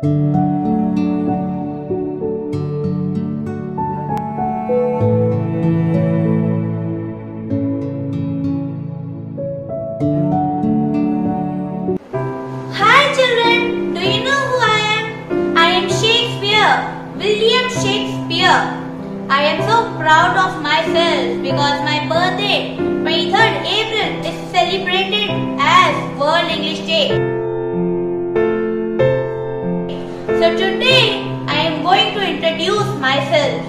Hi children, do you know who I am? I am Shakespeare, William Shakespeare. I am so proud of myself because my birthday, 23rd April, is celebrated as World English Day. So today, I am going to introduce myself.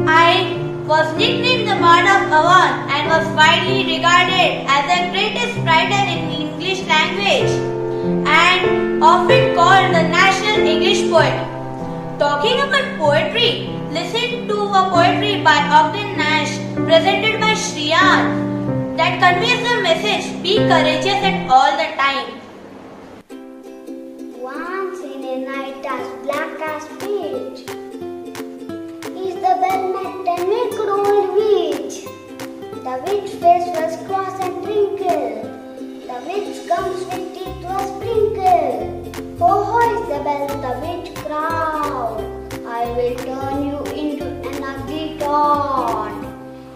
I was nicknamed the Bard of Avon and was widely regarded as the greatest writer in English language and often called the national English poet. Talking about poetry, listen to a poetry by Ogden Nash presented by Shriyans that conveys the message, be courageous at all the time. Once in a night as black as pitch, is the bell met a naked old witch. The witch face was cross and wrinkled. The witch gums with teeth was sprinkled. Ho ho is the bell, the witch crowd. I will turn you into an ugly tot.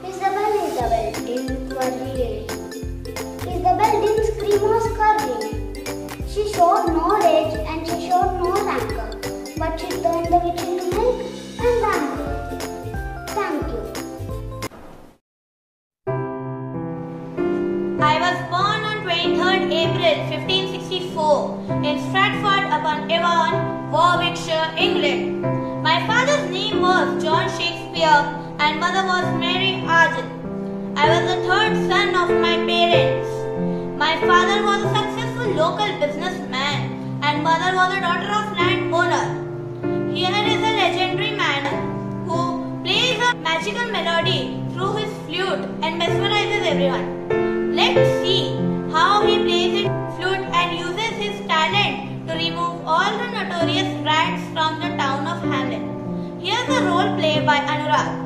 Is the bell didn't worry. Is the bell didn't scream or scurry. She showed no rage and she showed no rancor, but she turned the witch into milk and rancor. Thank you. I was born on 23rd April 1564 in Stratford-upon-Avon, Warwickshire, England. My father's name was John Shakespeare and mother was Mary Argent. I was the third son of my parents. My father was a successful local businessman and mother was a daughter of landowner. Here is a legendary man who plays a magical melody through his flute and mesmerizes everyone. Let's see how he plays his flute and uses his talent to remove all the notorious rats from the town of Hamlet. Here's a role play by Anurag.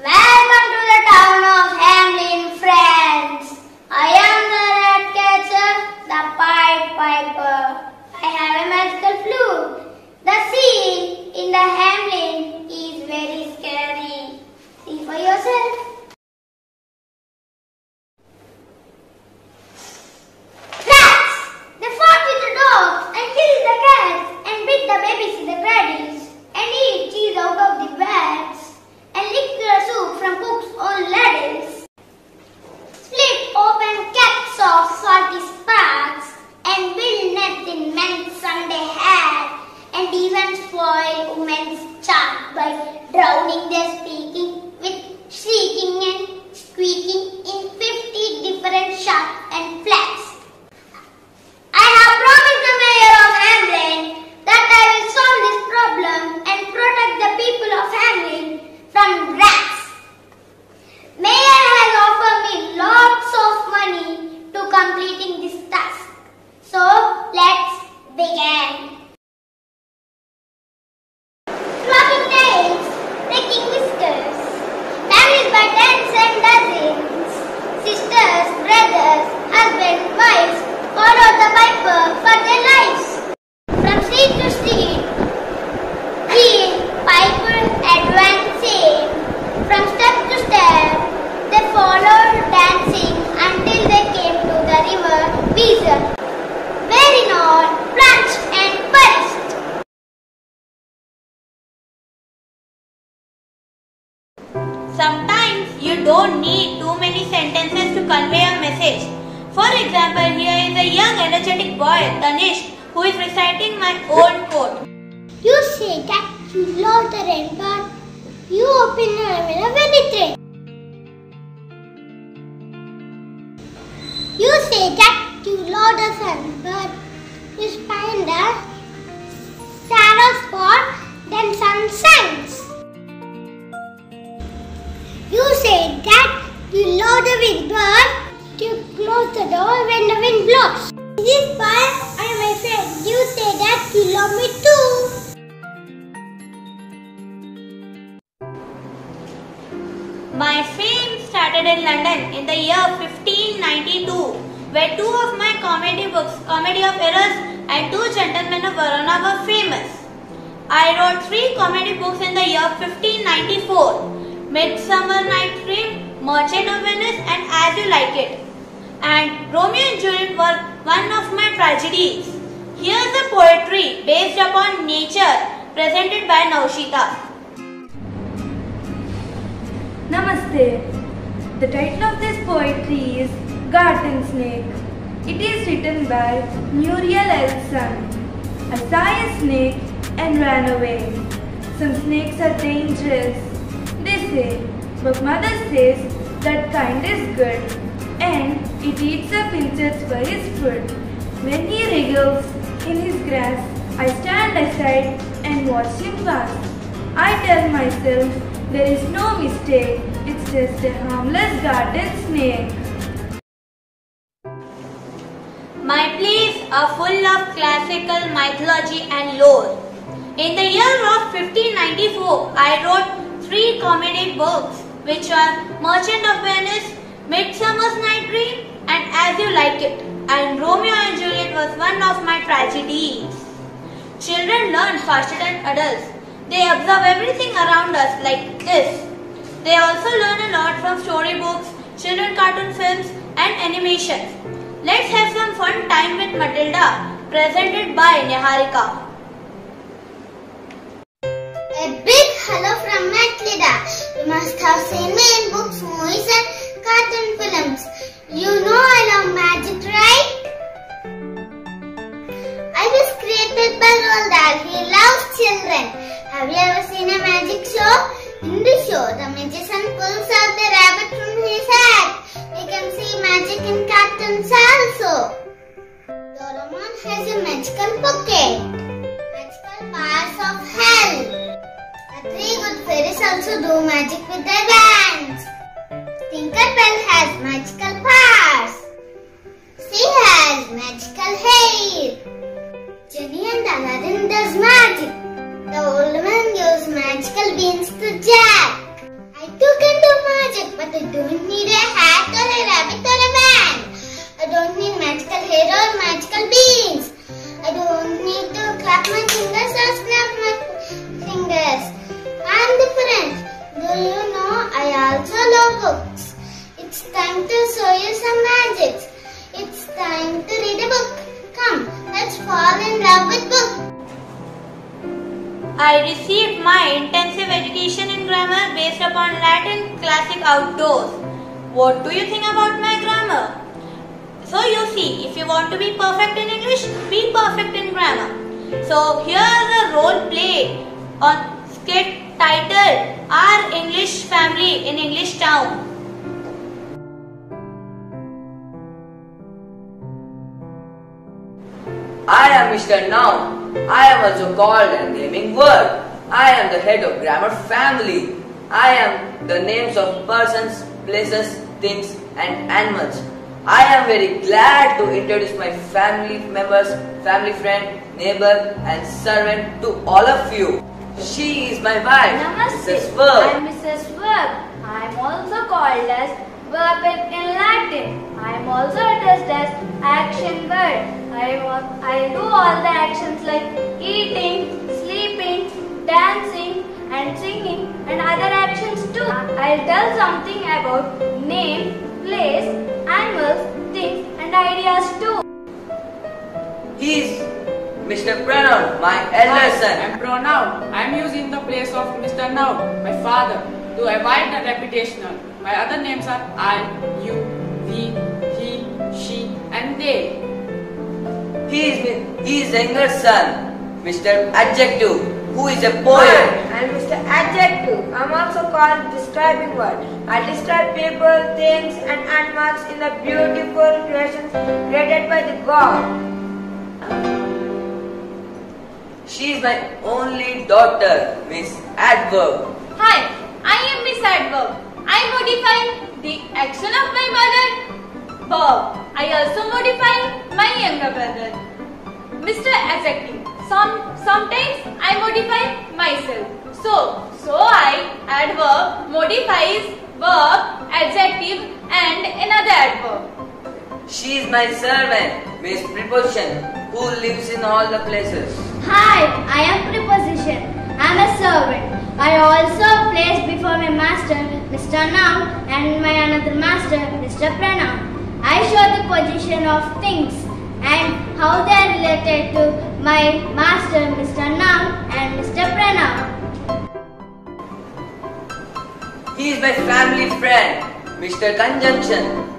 Welcome to the town of Hamlin, friends. I am the rat catcher, the Pied Piper. I have a magical flute. The scene in the Hamlin is very scary. See for yourself. Rats! They fought with the dogs and killed the cats and beat the babies in the cradles and eat cheese out of the vats and lick the soup from cook's own ladles. Split open caps of salty sparks and build nets in men's Sunday hat and even spoil women's chat by drowning their speaking with shrieking and squeaking in 50 different shots and flags. I have promised the mayor of Hamlin that I will solve this problem and protect the people of Hamlin from rats. Mayor has offered me lots of money to completing this task. So let's begin. Flopping tails, taking whiskers, married by tens and dozens, sisters, brothers, husbands, wives, followed the piper for their lives. From street to street, he piper advancing. From step to step, they followed dancing until they came to the river Weser, wherein all plunged and perished. Sometimes you don't need too many sentences to convey a message. For example, here is a young energetic boy, Tanish, who is reciting my old quote. You say that you love the rain, but you open your envelope when it rains. You say that you love the sun, but you find the shadow spot, then sun shines. You say that you love the wind, but you close the door when the wind blows. This is why I am my friend. You say that you love me too. My fame started in London in the year 1592 where two of my comedy books, Comedy of Errors and Two Gentlemen of Verona, were famous. I wrote 3 comedy books in the year 1594, Midsummer Night's Dream, Merchant of Venice and As You Like It. And Romeo and Juliet were one of my tragedies. Here's the poetry based upon nature presented by Naushita. Namaste. The title of this poetry is Garden Snake. It is written by Muriel Elson. I saw a snake and ran away. Some snakes are dangerous, they say, but mother says that kind is good, and it eats up insects for his food. When he wriggles in his grass, I stand aside and watch him pass. I tell myself there is no mistake, it's just a harmless garden snake. My plays are full of classical mythology and lore. In the year of 1594, I wrote 3 comedy books, which are Merchant of Venice, Midsummer's Night Dream and As You Like It. And Romeo and Juliet was one of my tragedies. Children learn faster than adults. They observe everything around us like this. They also learn a lot from storybooks, children cartoon films and animations. Let's have some fun time with Matilda, presented by Niharika. A big hello from Matilda. You must have seen me in books, movies and cartoon films. You know I love magic, right? I was created by Roald Dahl. He loves children. Have you ever seen a magic show? In the show, the magician pulls out the rabbit from his hat. We can see magic in cartoons also. Doraemon has a magical pocket. Magical powers of hell. The 3 good fairies also do magic with their wands. Tinkerbell has magical powers. She has magical hair. Jenny and Aladdin does magic. The old man gives magical beans to Jack. I too can do magic, but I don't need a hat or a rabbit or a wand. I don't need magical hair or magical beans. I don't need to clap my fingers or snap my fingers. I'm different. Do you know I also love books? It's time to show you some magic. It's time to read a book. Come, let's fall in love with books. I received my intensive education in grammar based upon Latin classic outdoors. What do you think about my grammar? So you see, if you want to be perfect in English, be perfect in grammar. So here is a role play on skit titled Our English Family in English Town. I am Mr. Noun. I am also called a naming word. I am the head of grammar family. I am the names of persons, places, things and animals. I am very glad to introduce my family members, family friend, neighbor and servant to all of you. She is my wife, Namaste. Mrs. Verb. I am Mrs. Verb. I am also called as verb in Latin. I am also addressed as action word. I do all the actions like eating, sleeping, dancing and singing and other actions too. I'll tell something about name, place, animals, things and ideas too. He is Mr. Pronoun, my elder son. I am pronoun. I am used in the place of Mr. Noun, my father, to avoid the repetitional. My other names are I, you, we, he, she and they. He is younger son, Mr. Adjective, who is a poet. I am Mr. Adjective. I am also called describing word. I describe people, things and animals in the beautiful creations created by the God. She is my only daughter, Miss Adverb. Hi, I am Miss Adverb. I modify the action of my mother, Bob. I also modify my younger brother, Mr. Adjective. Sometimes I modify myself. So I adverb modifies verb, adjective and another adverb. She is my servant, Miss Preposition, who lives in all the places. Hi, I am Preposition. I am a servant. I also place before my master, Mr. Noun, and my another master, Mr. Pronoun. I show the position of things and how they are related to my master, Mr. Noun, and Mr. Pronoun. He is my family friend, Mr. Conjunction.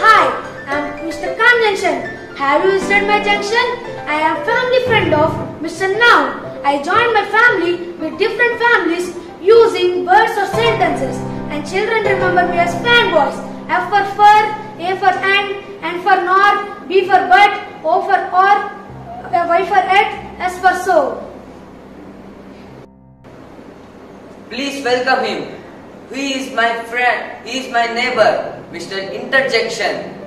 Hi, I am Mr. Conjunction. Have you visited my junction? I am family friend of Mr. Noun. I joined my family with different families using words or sentences, and children remember me as fanboys. F for fur, A for N for nor, B for but, O for or, Y for et, S for so. Please welcome him. He is my friend, he is my neighbor, Mr. Interjection.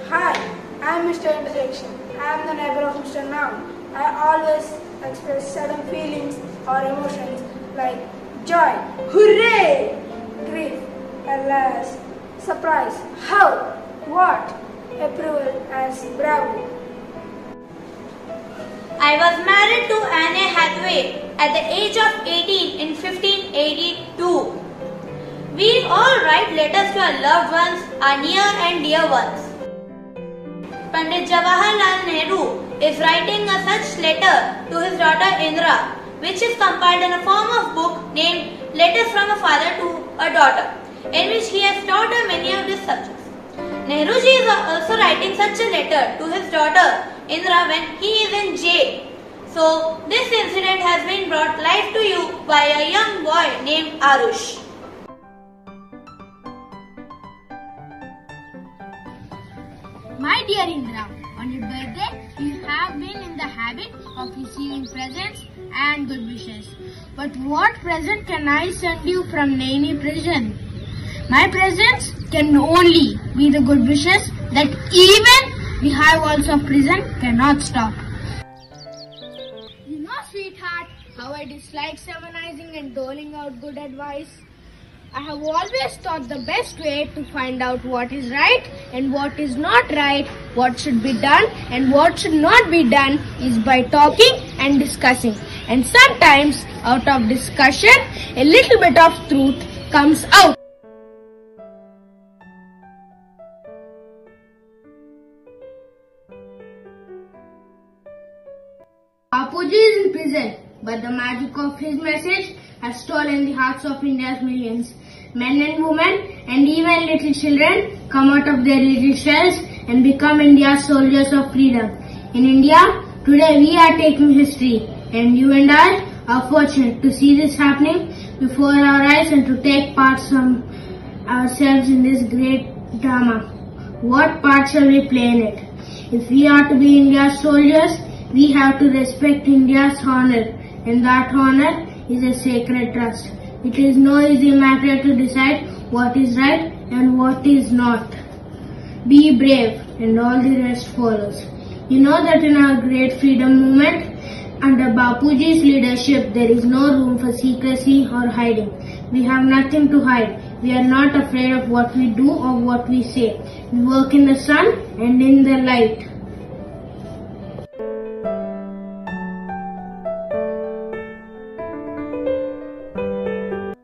Hi, I am Mr. Interjection. I am the neighbor of Mr. Noun. I always express certain feelings or emotions like joy, hooray, grief, alas, surprise, how, what, approval as bravo. I was married to Anne Hathaway at the age of 18 in 1582. We all write letters to our loved ones, our near and dear ones. Pandit Jawaharlal Nehru is writing a such letter to his daughter Indira, which is compiled in a form of book named Letters from a Father to a Daughter, in which he has taught her many of these subjects. Nehruji is also writing such a letter to his daughter Indira when he is in jail. So, this incident has been brought live to you by a young boy named Arush. My dear Indra, on your birthday, you have been in the habit of receiving presents and good wishes. But what present can I send you from Naini prison? My presents can only be the good wishes that even the high walls of prison cannot stop. You know, sweetheart, how I dislike sermonizing and doling out good advice. I have always thought the best way to find out what is right and what is not right, what should be done and what should not be done is by talking and discussing. And sometimes out of discussion, a little bit of truth comes out. Bapuji is in prison, but the magic of his message has stolen the hearts of India's millions. Men and women and even little children come out of their little shells and become India's soldiers of freedom. In India, today we are taking history, and you and I are fortunate to see this happening before our eyes and to take part ourselves in this great drama. What part shall we play in it? If we are to be India's soldiers, we have to respect India's honor, and that honor is a sacred trust. It is no easy matter to decide what is right and what is not. Be brave, and all the rest follows. You know that in our great freedom movement, under Bapuji's leadership, there is no room for secrecy or hiding. We have nothing to hide. We are not afraid of what we do or what we say. We work in the sun and in the light.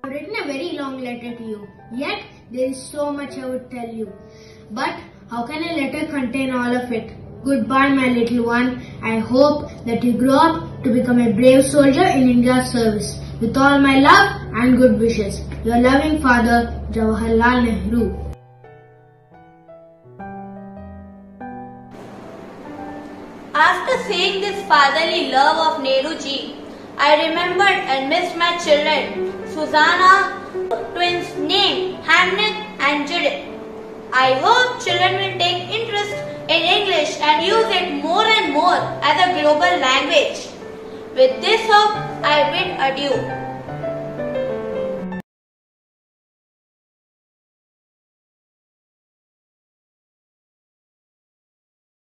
I have written a very long letter to you, yet there is so much I would tell you. But how can a letter contain all of it? Goodbye, my little one. I hope that you grow up to become a brave soldier in India's service. With all my love and good wishes, your loving father, Jawaharlal Nehru. After seeing this fatherly love of Nehruji, I remembered and missed my children, Susanna, twins named Hamnet and Judith. I hope children will take interest in English and use it more and more as a global language. With this hope, I bid adieu.